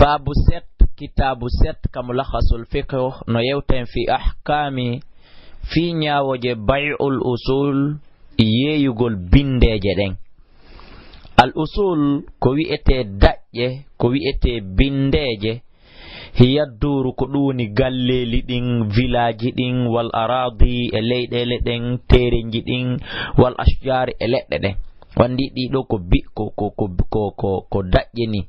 babu set kitabu set kam lakhasul fiqh no yewten fi ahkami fi nyawoje bay'ul usul yeyugol bindeje den. Al usul ko wi'ete dajje ko wi'ete bindeje hiya duru ko duni galleli din village din wal aradi e leydele den terenji din wal ashjar e ledde den wandi di do ko bi ko dajje ni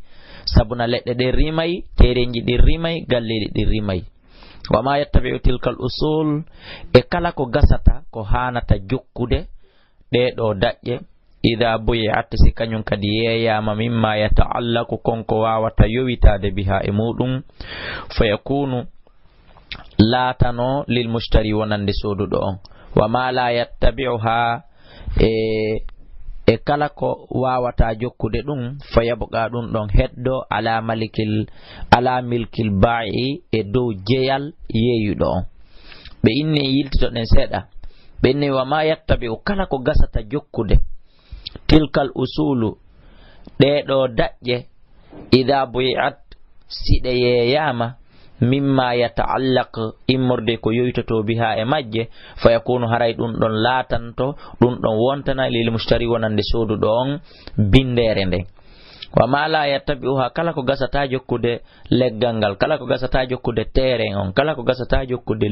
sabuna ledde de rimay terenji di rimay galleli di rimay wa ma yattabi'u tilkal usul e kala ko gasata ko hanata jokkude de do dajje ida buyi'at si kanyum kadi yeyama mimma yata'allaqu konko wawata yowitade biha e mudum fayakunu latano lil mushtari wonande sodudo on wa ma la yattabi'uha e kala ko wawata jokkude dum fayabqa dum don heddo ala milkil ba'i e dow jeyal yeyudo on be inni yiltito den seda be inni wa ma yattabi'u kala ko gasata jokkude tilkal usulu de do dajje ida buyi'at side yeyama mimma yata'allaq immorde ko yoytoto biha e majje fayakunu haray dum don latanto dum don wontana lil mushtari wonande sodu don bindere nde wa ma la yattabi'uha kala ko gasata jokkude leggal kala ko gasata jokkude terrain on kala ko gasata jokkude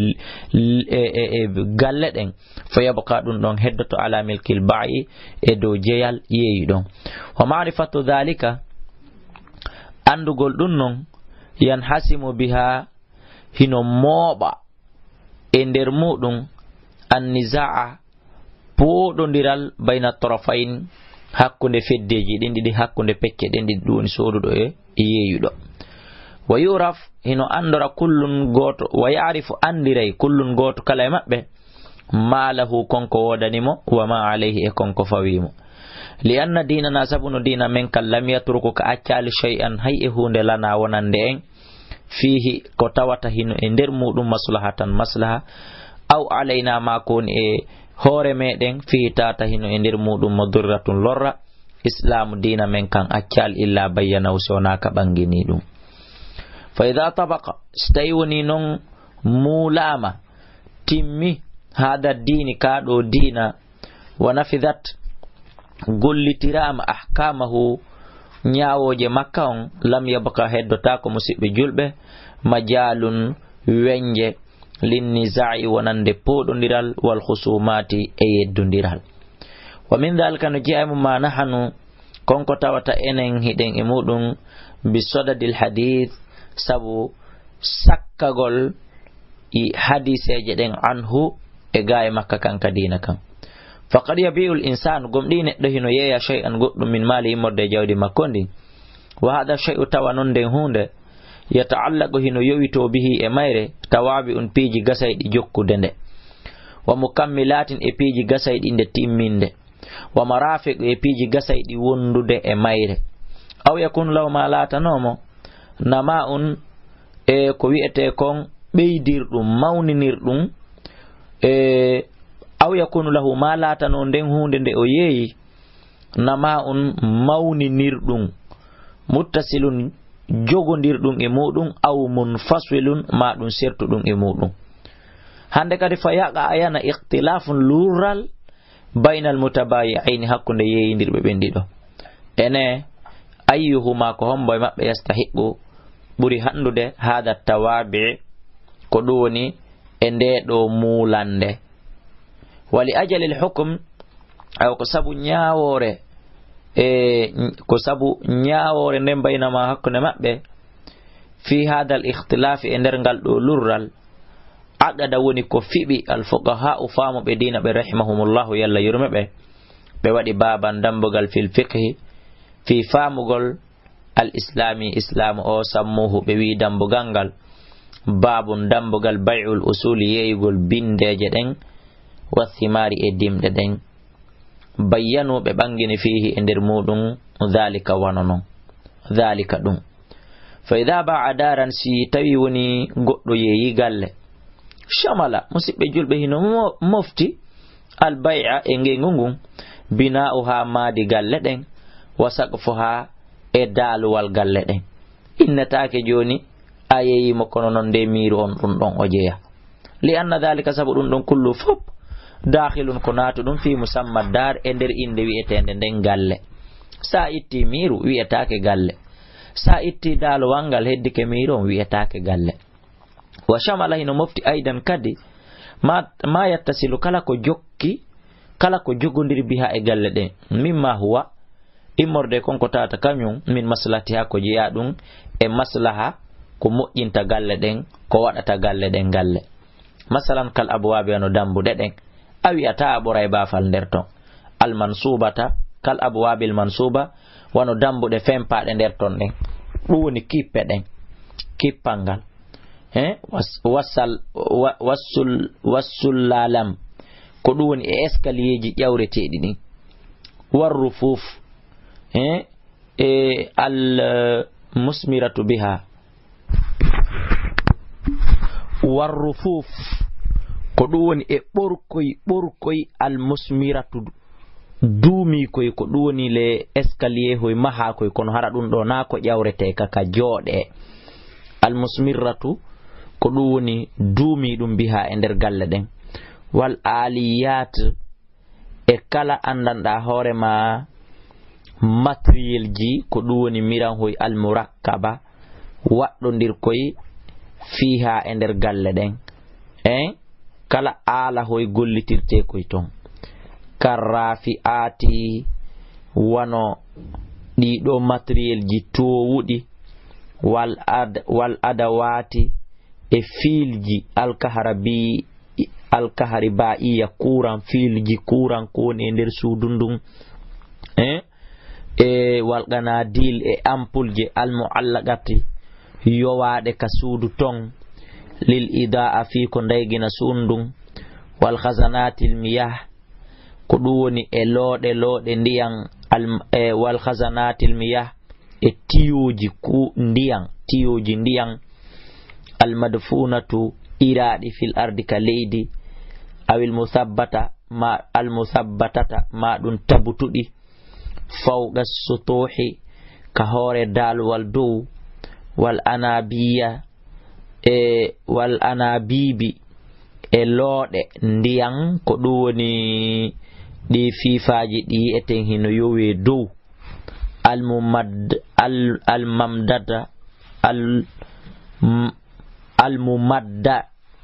galle den fayabqa dum don heddoto ala milkil ba'i e do jeyal yeyi don wa ma'rifatu dhalika andugol dum non yanhasimu biha hino moba e nder mudum an-nizaa podondiral bayna tarafain hakkunde feddeji den didi hakkunde pecce den didi doni sodudo e yeyudo wa yuraf hino andora kullun goto wa ya'rifu andiray kullun goto kala e mabbe malahu konko wodanimo wa ma alayhi e konko fawimo li anna dinana sabunu dina men kallam yatruku ka accal shay'an hay e hunde lana wonande en fihi ko tawata hino e nder mudum maslahatan maslaha aw alayna ma kun e hore meden fi tata hino e nder mudum madurratun lorra islam dina men kan accal illa bayyana usona ka bangini dum fa idha tabaqa stayuni non mulama timmi hada dini kado dina wa nafidat gollitirama ahkamahu nyaawoje makka on lam yabqa heddota ko musibbe julbe majalun wenje linnizai wonande podondiral wal khusumati e yeddondiral wa min dhalika no jaamu ma nahanu konko tawata enen hiden e mudum bisodadil hadith sabu sakkagol i hadiseje den anhu e gaay makka kan kadina kan faqad yabiul insan gomdi neddo hino yeya shay'an goddum min mali morde jawdi makondi wa hada shay'u tawanon den hunde yata'allaqu hino yowito bihi e mayre tawabi un piji gasaydi jokkude nde wa mukammilatin e piji gasaydi nde timminde wa marafiq e piji gasaydi wondude e mayre aw yakun law ma latanomo nama'un e ko wi'ete kon beydirdum mawninirdum e aw yakunu lahu ma latano den hunde nde o yeyi nama'un mawninirdum muttasilun jogondirdum e mudum aw munfasilun ma dum sertudum e mudum hande kadi fa yaqa ayana ikhtilafun lural bainal mutabayi'ain hakkunde yeyindirbe bendido ene ayyuhuma ko homboy mabbe yastahiqu buri handude hada tawabi ko doni e nde do mulande wali ajali al hukm aw ko sabu nyaawore ko sabu nyaawore nden baynama hakkunde mabbe fi hada al ikhtilaf e nder gal do lurral agada woni ko fibi al fuqaha ufamu be dina be rahimahumullah yalla yurmebe be wadi baban dambugal fil fiqh fi famugol al islami islam o sammuhu be wi dambugangal babun dambugal bay'ul usuli yeyugol bindeje den wa thimari e dimde den bayyanu be bangini fihi e nder mudum dhalika wanono dhalika dum fa idha ba'a daran si tawi woni goddo yeyi galle shamala musibbe julbe hino mofti al bay'a e ngengungun bina'uha madi galle den wa saqfuha e daluwal galle den innataake joni a yeyimo kono non nde miiru on ɗum ɗon o jeeya li anna dhalika sabu ɗum ɗon kullu fop dakhilun ko naatu ɗum fi musamma dar e nder inde wi'etende nden galle. Sa itti miiru wi'etake galle, sa itti daalowal ngal heddike miiru on wi'etake galle. Wa shamala hino mofti aidan kadi ma yattasilu kala ko jokki kala ko jogondir biha e galle ɗen mimma huwa immorde konko tata kañum min maslahatiha ko jeeya ɗum e maslaha ko moƴƴinta galle ɗen ko waɗata galle ɗen galle. Masalan kal abwabi ano dambuɗe ɗen a wi'ata a ɓoray bafal nder ton almansubata kal abwabil mansuba wano dambuɗe fempaɗe nder ton ɗen ɗum woni kippe ɗen kippal ngal wassullalam ko ɗum woni e escalier ji ƴawreteɗi ɗin warrufuf al musmiratu biha warrufuf ko ɗum woni e ɓorkoy al musmiratu duumi koy ko ɗum woni le escalier hoy maha koy kono hara ɗum ɗo na ko ƴawrete kaka jooɗe al musmiratu ko ɗum woni duumi ɗum biha e nder galle ɗen wal aliyat e kala andanɗa hoorema matériel ji ko ɗum woni miran hoy al murakkaba waɗɗodir koy fiha e nder galle ɗen kala ala hoy gollitirte koy ton karrafi ati wano ɗiɗo matériel ji towuɗi wal adawati e filji alkahari ba'iya kuran filji kuran ko woni e nder suudu ndun e wal ganadil e ampulje almuallaqati yowaɗe ka suudu ton lil idaa fi ko ndaygina suundun wal khazanatil miyah ko ɗum woni e looɗe ndiyan wal khazanatil miyah e tiyoji ndiyan al madfunatu iraɗi fil ardi ka leydi awil musabbatata ma ɗum tabutuɗi fawqa sutuhi ka hoore dalwal dow wal anabibi e looɗe ndiyan ko ɗum woni ɗi fiifaji ɗi eten hino yowe dow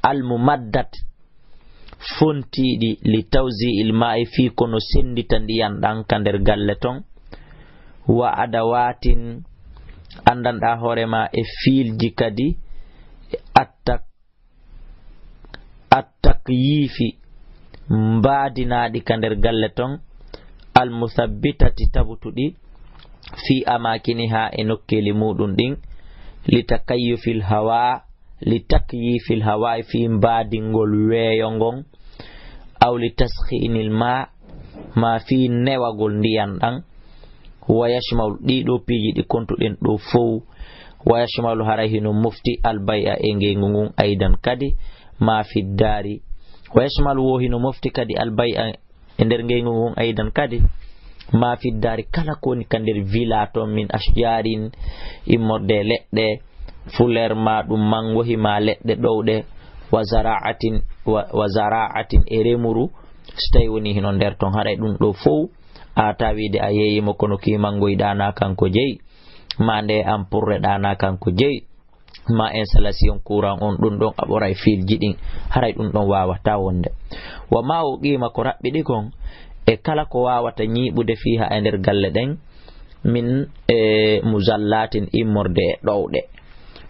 almumaddat fontiɗi li tawzi il ma'i fi kono sendita ndiyan ɗan ka nder galle ton wa adawatin andanɗa hoorema e fiilji kadi attakyifi mbaadinaɗi ka nder galle ton almusabbitati tabutuɗi fi amakiniha e nokkeli muɗum ɗin litakyifil hawa fi mbaadingol weeyo ngon aw litashinil ma fi newagol ndiyan ɗan wa yashmalu ɗiɗo piiji ɗi kontuɗen ɗo fow wa yashmalu hara hino mofti albaya e ngengu ngun aidan kadi ma fi dari wa yashmalu wo hino mofti kadi albaya e nder ngengu ngun aidan kadi ma fi dari kala koni ka nder villa ton min ashjarin immorde leɗɗe fuler ma ɗum mangohi ma leɗɗe ɗowɗe wa zara'atin e remuru so tawi woni hino nder ton haɗa ɗum ɗo fow a tawide a yeyimo kono kimangoy ɗana kanko jeyi ma nde ampurre ɗana kanko jeyi ma installation courant on ɗum ɗon a ɓoray filji ɗin haray ɗum ɗon wawata wonde wa ma o qima ko raɓɓiɗi kon e kala ko wawata ñiɓude fiha e nder galle ɗen min muzallatin immorde e ɗowɗe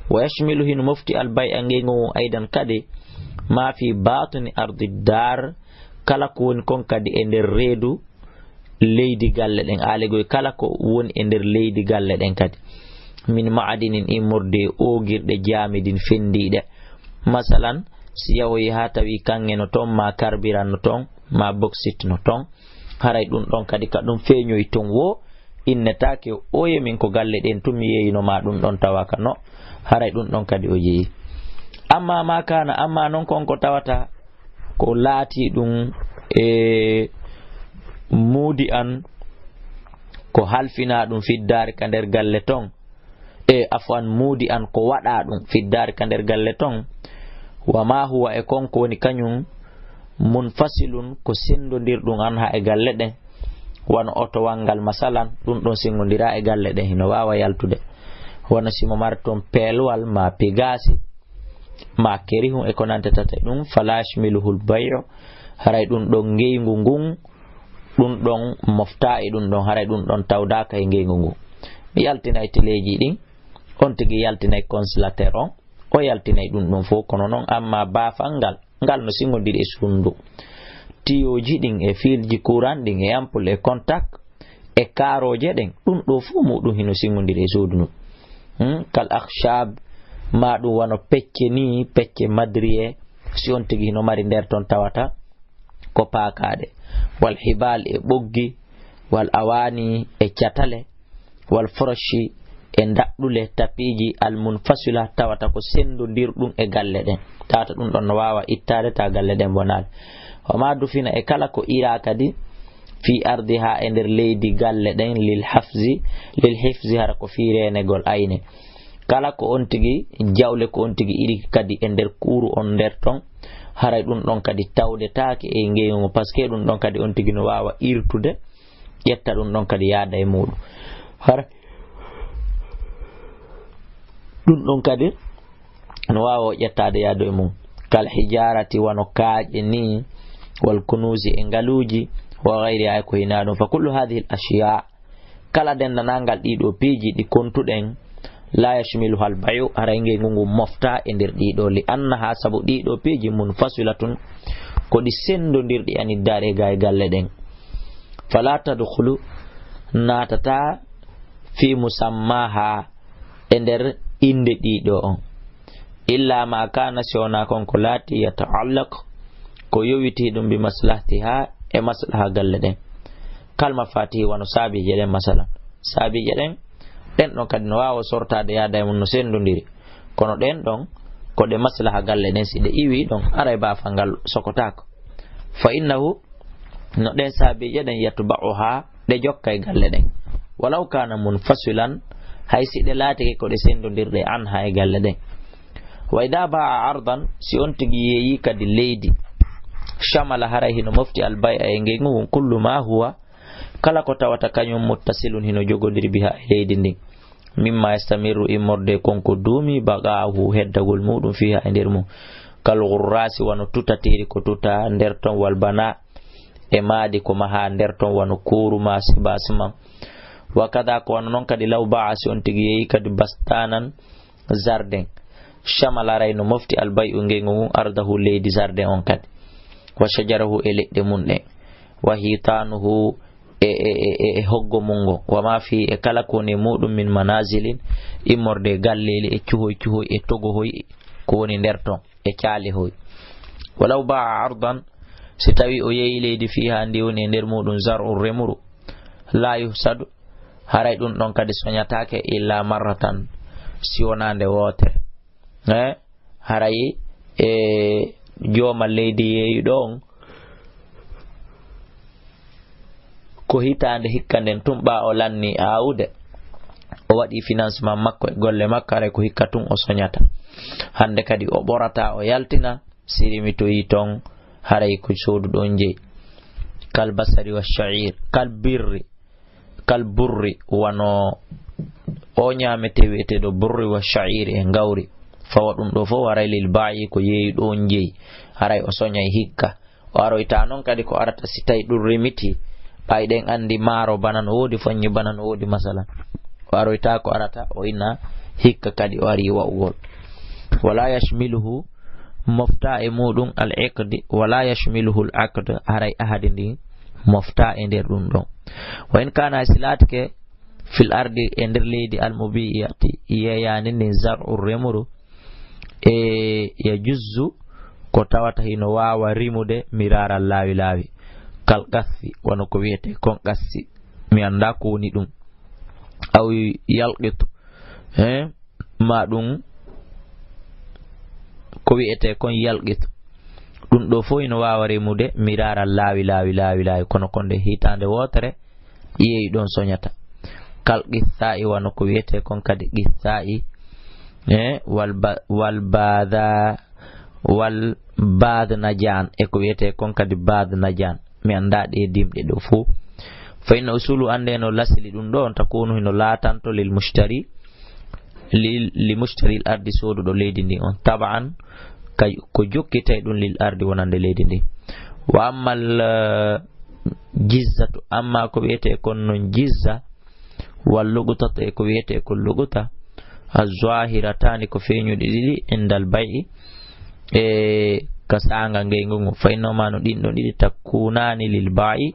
wa yashmilu hino mofti albay a ngengo aidan kadi ma fi batini ardi dar kala ko woni kon kadi e nder reedu leydi galle ɗen alegoy kala ko woni e nder leydi galle ɗen kadi min ma'adinin immorde ogirɗe jamidin fendiɗe masalan si yahoyi ha tawi kange no ton ma carburant no ton ma bauxite no ton haray ɗum ɗon kadi ka ɗum feeñoy ton wo innetake oye min ko galle ɗen tumi yeyino ma ɗum ɗon tawaka no haray ɗum ɗon kadi o yeeyi amma ma kana amma non kon ko tawata ko laati ɗum e muudi an ko halfina ɗum fiddare ka nder galle ton afwan mudi an ko wada dum fi dar kander galle ton wa ma huwa e konko woni kanyum munfasilun ko sendodir dum an ha e galle den wan oto wangal masalan dum don singondira e galle den hino wawa yaltude wana simo marton pelwal ma pegasi ma kerihum e konante tata dum falash miluhul bay'u haray dum don ngeygu ngun dum don mofta e dum don haray dum don tawdaka e ngeygu ngun mi yaltina e teleji din on tigi yaltina e consulateur on o yaltina e dum don fo kono non amma bafangal ngal no singondiri e sundu tiyoji din e filji courant din e ampoule e contact e karoje den dum do fu mudum hino singondiri e sudunu kal akhshab ma dum wano pecce ni pecce madriye si on tigi hino mari der ton tawata ko paakade wal hibal e boggi wal awani e ciatale wal foroshi e daddule tapiji al munfasila tawata ko sendodir dum e galle den tata dum don wawa ittade ta galle den bonal o ma dufina e kala ko ira kadi fi ardiha e der leydi galle den lil hifzi har ko firene gol ayne kala ko on tigi jawle ko on tigi iri kadi e der kuru on der ton haray dum don kadi tawde taake e ngeeyo paske dum don kadi on tigi no wawa irtude yetta dum don kadi yaada e mudu har dum don kadi no wawa yettade yaado e mum kal hijarati wano kaaje ni wal kunuzi e ngaluji wa ghairi ay ko hinado fa kullu hadhihi al ashiya kala den nangal dido peji di kontuden la yashmilu al bayu arange ngungu mofta e der dido li annaha sabu dido peji munfasilatun ko di sendo dirdi ani dare gay galle den fala tadkhulu natata fi musammaha e der inde dido on illa ma kana shona kon ko lati yata'allaq ko yowiti dum bi maslahatiha e maslaha galle den kalma fatihi wano sabi jeden masalan sabi jeden den don kadi no wawa sortade yaada mun no sendondiri kono den don ko de maslaha galle den si de iwi don aray ba fangal sokotako fa innahu no den sabi jeden yatba'uha de jokkay galle den walau kana munfasilan haysi de lati ko de sendondirde an hay galle den wa idha ba'a ardan si on tigi yeyi kadi leydi shamala haray hino mofti al bay'a e ngengu kullu ma huwa kala ko tawata kanyum muttasilun hino jogodiri biha leydi ndin mimma yastamiru imorde konko dumi baqahu heddagol mudum fiha e der mum kal ghurrasi wano tutatiri ko tuta der ton wal bana e maadi ko maha der ton wano kuru masibasma wa kada ko non kadi law ba'asi on tigi yeyi kadi bastanan zarden shamala rayno mofti al bay'u ngengu ardahu leydi zarden on kadi wa shajarahu e ledde mun de wa hitanuhu e hoggo mungo wa ma fi e kala ko ne mudum min manazilin immorde galleli e cuhoy e togo hoy ko woni der ton e caali hoy walaw ba'a ardan si tawi o yeyi leydi fiha ndi woni der mudum zar'ur remuru la yuhsadu haray dum don kadi soñataake illa marratan si wonande wotere haray e joma leydi yeyi don ko hitande hikkanden tumba o lanni awude o wadi financement makko e golle makkare ko hikkatum o soñata hande kadi o borata o yaltina sirimi to yi ton haray ko sodu don je kal basari wa sha'ir kal burri wano o nyamete wete do burri wa sha'ir e ngawri fawa dum do fo waray lil ba'i ko yeyi don je haray o soñay hikka o aroyta non kadi ko arata sitay dum remiti bayden andi maro banan wodi fanyi banan wodi masalan o aroyta ko arata o ina hikka kadi o ari wa'ugol wala yashmiluhu mofta e mudum al aqd wala yashmiluhu al aqd haray ahadi ndi mofta e der dum don wa in kana silatke fil ardi e der leydi al mubiyati yani ni zar'ur remuru e ya juzzu ko tawata hino wawa rimude mirara lawi kal qassi wono ko wiete kon qassi mi anda ko woni dum aw yalqitu ma dum ko wiete kon yalqitu dum do fo hino wawa rimude mirara lawi kono konde hitande wotere yeyi don soñata kal qithai wano ko wiyete kon kadi qithai wal bad najan e ko wiyete kon kadi bad najan mi anda de dimde do fu fa inna usulu ande no lasili dum do on takunu hino latanto lil mushtari li mushtari al ardi sodu do leydi ndi on taban kay ko jokkitay dum lil ardi wonande leydi ndi wa ammal jizzatu amma ko wiyete kon non jizza wal lugutata e ko wiyete ko luguta az-zahiratani ko feñude didi indal bai'i kasanga ngengu fa inna manu din do didi takunani lil ba'i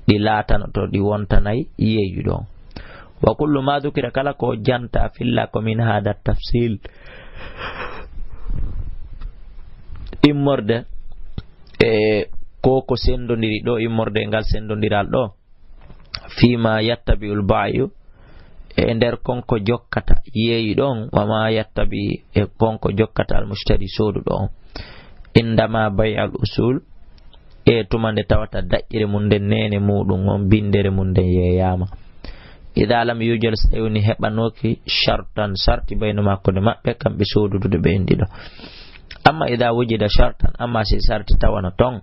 di latano to di wontanay yeyu do wa kullu ma dhukira kala ko janta filla ko min hada tafsil immorde ko sendondiri do immorde ngal sendondiral do fima yattabiul ba'yu nder konko jokkata yeeyi ɗon wama yattabi konko jokkata al mushtari sodu ɗon indama bay al usul tumande tawata daƴƴire mum nden nene muɗum on bindere mum nden yeeyama ida lam yujal so tawini heɓanoki shartan sarti bayno makkude maɓɓe kamɓe sodudude ɓe en ɗiɗo amma ida wujida shartan amma si sarti tawana ton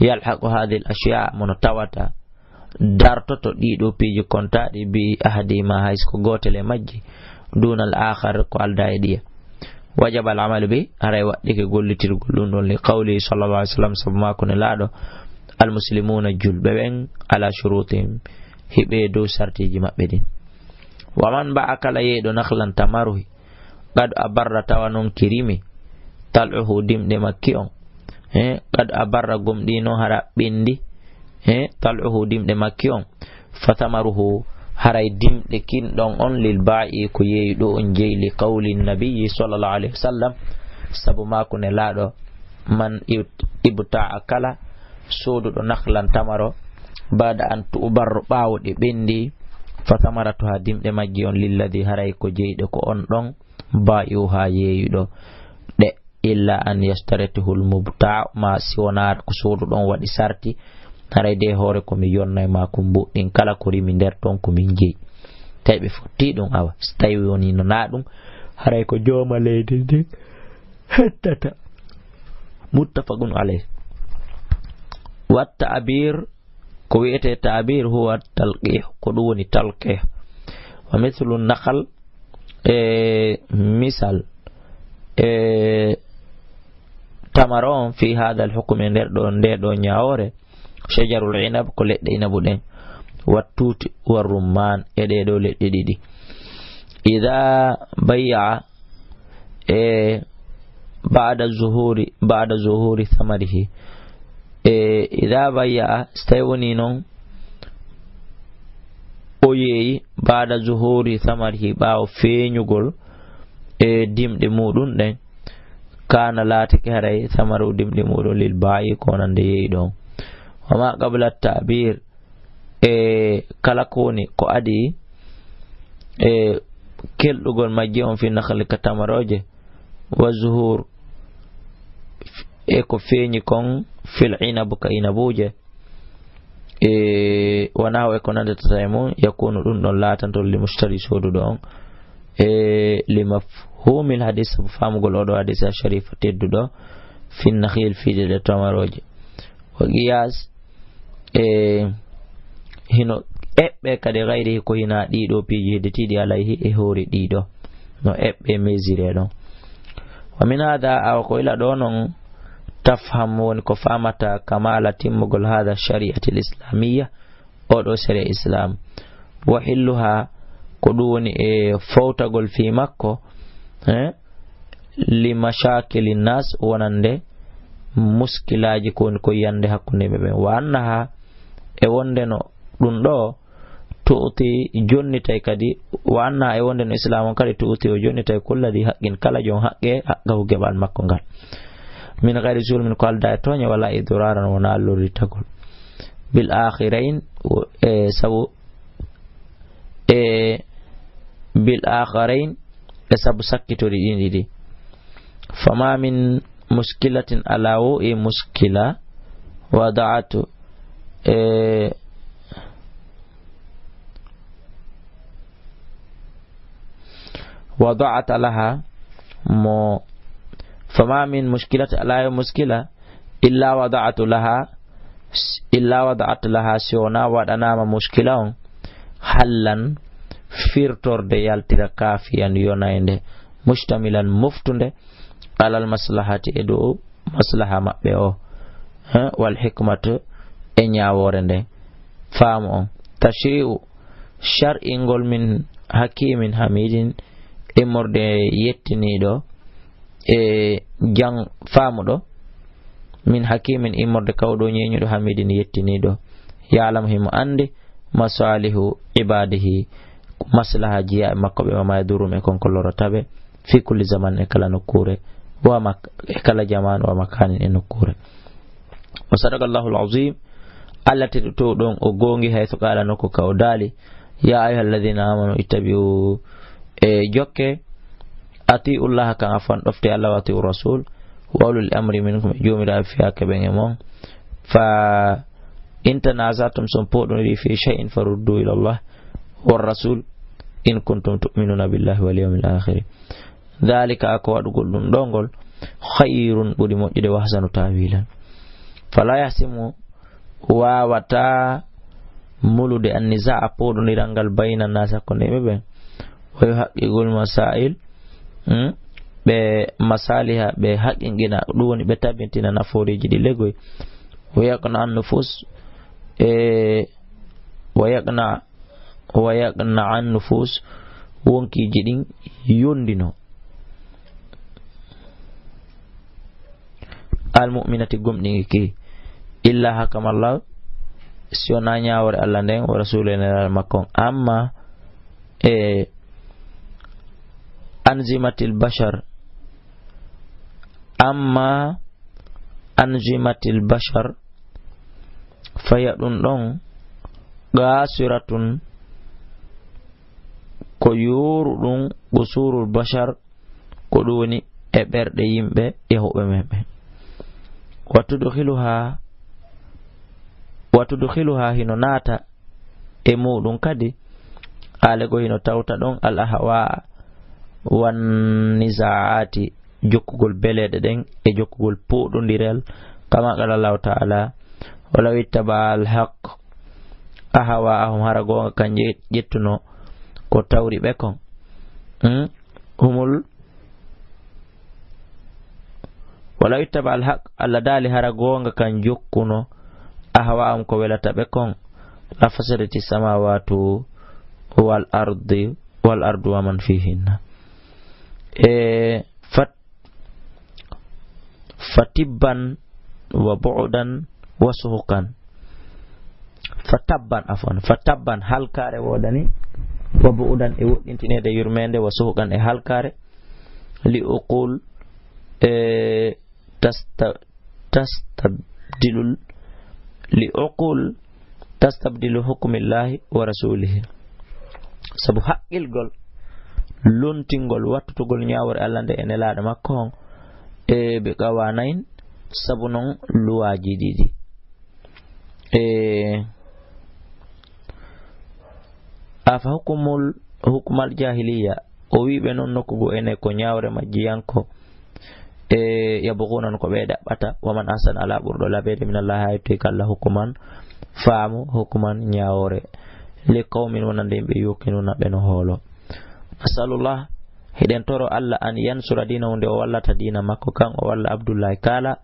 yalhaqu hadhihi al ashya mono tawata dartoto ɗiɗo piiji kontaɗi bi ahadima haysko gotel e majji dunal akhar ko alda e ɗiya wajaba al amalu bi aray waɗɗike gollitirgol ɗum ɗon li qawli sallallahu alaihi wasallam sabu mako ne laaɗo al muslimuna julɓe ɓen ala shurutihim hiɓe dow sartiji maɓɓe ɗin waman ba akala yeeɗo nahlan tamaruhi qad abarra tawa noon kirimi tal'uhu dimɗe makki on qad abarra gomɗino hara ɓindi tal'uhu dimɗe makki on fatamaruhu haray dimɗe kinɗon on lil ba'i ko yeeyi ɗo on jeyi li qawli nabiyyi sallallahu alaihi wasallam sabu mako ne laaɗo man ibta'a kala soduɗo nahlan tamaro bada an tu'barru ɓawo ɗe ɓendi fatamaratuha dimɗe majji on lilladi haray ko jeyɗe ko on ɗon ba'iu ha yeeyuɗo ɗe illa an yastarituhul mubta' ma siwonara ko soduɗon waɗi sarti haray de hoore komi yonnay ma ko mbuɗɗin kala ko rimi nder ton komin jeyi tawi ɓe fotti ɗum awa so tawi woni no na ɗum haray ko jooma leydi ndin hettata muttafaqun alayh wa ta'bir ko wiyete ta'bir huwa talqih ko ɗum woni talqih wa mithlu nakhal misal tamaro on fi hada al hukm nder ɗo nde ɗo ñawore shajarul inab ko leɗɗe inabu ɗen wattuti wa rumman e ɗe ɗo leɗɗe ɗiɗi idha bay'a ba'da zuhuri thamarihi idha bay'a stay woni non o yeeyi ba'da zuhuri thamarihi ɓawo feeñugol dimɗe muɗum ɗen kana laatake haray thamaru dimɗe muɗum lil ba'i ko nande yeeyi ɗon wama qabla ta'bir kala koni ko adi kelɗugol majji on fi nakhli ka tamaroje wa zuhur ko feeñi kon fil inab ka inabuje wana ko nande tataymu yakunu ɗum ɗon latanto li mushtari soduɗo on li mafhumil hadis famugol oɗo hadis sharifa tedduɗo fi nakhil fiide de tamaroje wa qiyas hino eɓɓe kadi gayri ko hina ɗiɗo piiji hedetiɗi alayhi e hoori ɗiɗo no eɓɓe mesure ɗon wa min hada awa ko ila ɗo noon tafham woni ko famata kamala timmugol hada shari'ati l islamiyya oɗo sharia islam wa hilluha ko ɗum woni e fawtagol fi makko li mashakili nas wonande muskilaji ko woni ko yande hakkunde ɓe wa annaha e wonde no ɗum ɗo tu'ti jonnitay kadi wa annaha e wonde no islam on kadi tu'ti o jonnitay kulladi haqqin kala jon haqqe haqqahu geɓal makko ngal min gayri zulmin ko alda e toñe wala e duraran wona allorritagol bil akhirain sabu bil akhirain sabu sakkitori ɗin ɗiɗi fama min muskilatin alawo e muskila wada'atu وضعت لها فما من مشكلة لا مشكلة إلا وضعت لها سيونا ودنا مشكلة حلا فيرتور دي يالتر كافيا يونايند مشتملا مفتند على المصلحة إدو مصلحة مأبئو والحكمة إنيا ورند فامو تشريع شرع إنغول من حكيم حميد إمرد يتني دو جان فامو دو من حكيم إمرد كودو نينيو دو حميد يتني دو يعلمهم أندي مصالح عباده مصلحة جياء مكوبة وما يدور مكون كل رتابة في كل زمان إكلا نكورة إكلا جمان ومكان نكورة وصدق الله العظيم التي تدون أغونغي حيث قال نكو كودالي يا أيها الذين آمنوا اتبعوا جوكي أطيعوا الله كان عفوا أفتي الله وأطيعوا الرسول وأولو الأمر منكم جومي فيها كبيرهم فإن تنازعتم سنبودون في شيء فردوا إلى الله والرسول إن كنتم تؤمنون بالله واليوم الآخر ذلك أكواد قلن دونغل خير بدي مجد وحسن تأويلا فلا يحسم وواتا مولود النزاع بودون يرانغال بين الناس كونيمبه ويحقق المسائل بمصالحها بحقنا دون بتابنتنا نفوري جدي لغوي ويقنع النفوس ويقنع النفوس wonki jidin yondino almu'minati gomɗi ki illa hakamallah siona ñawore Allah nden o rasulena makkon amma anzimatil bashar faya ɗum ɗon gasiratun ko yuruɗum gusurul bashar ko ɗum woni e ɓerɗe yimɓe e hoɓɓe meɓɓe watudkhiluha hino naata e muɗum kadi alego hino tawta ɗon al ahwa wan nizaati jokkugol beleɗe ɗen e jokkugol puɗodirel kama qala Allahu ta'ala walaw ittaba al haqq ahwaahum hara gonga kan ƴettuno ko tawri ɓe kon humul walaw ittaba al haqq Allah daali hara gonga kan jokkuno ahwaahum ko welata ɓe kon la fasadati samawatu wal ardu wa man fihinna fatibban wa bu'dan wa suhuqan fatabban halkare wodani wa bu'dan e woɗɗintinede yurmende wa suhuqan e halkare li uqul tastabdilu hukmillahi wa rasulihi sabu haqqilgol lontingol wattutugol ñawore Allah nde ene laaɗa makko on e ɓe qawanayin sabu non luwaji ɗiɗi afa hukumal jahiliya o wiɓe noon nokkugo ene ko ñawre majjiyanko yabghuna ko ɓe ɗaɓɓata waman ahsan ala ɓurɗo laɓede min Allah haytoy kalla hukuman faamu hukuman ñawore li qawmin wonande yimɓe yuqinuna ɓe no hoolo asalullah hiɗen toro Allah an yansura dina hunde o wallata dina makko kan o walla Abdullahi kala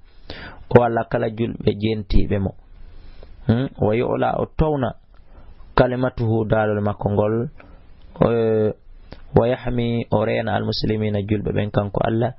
o walla kala julɓe jentiɓe mo wa yu'la o towna kalimatuhu dalol makko ngol wa yahmi o reena almuslimina julɓe ɓen kanko Allah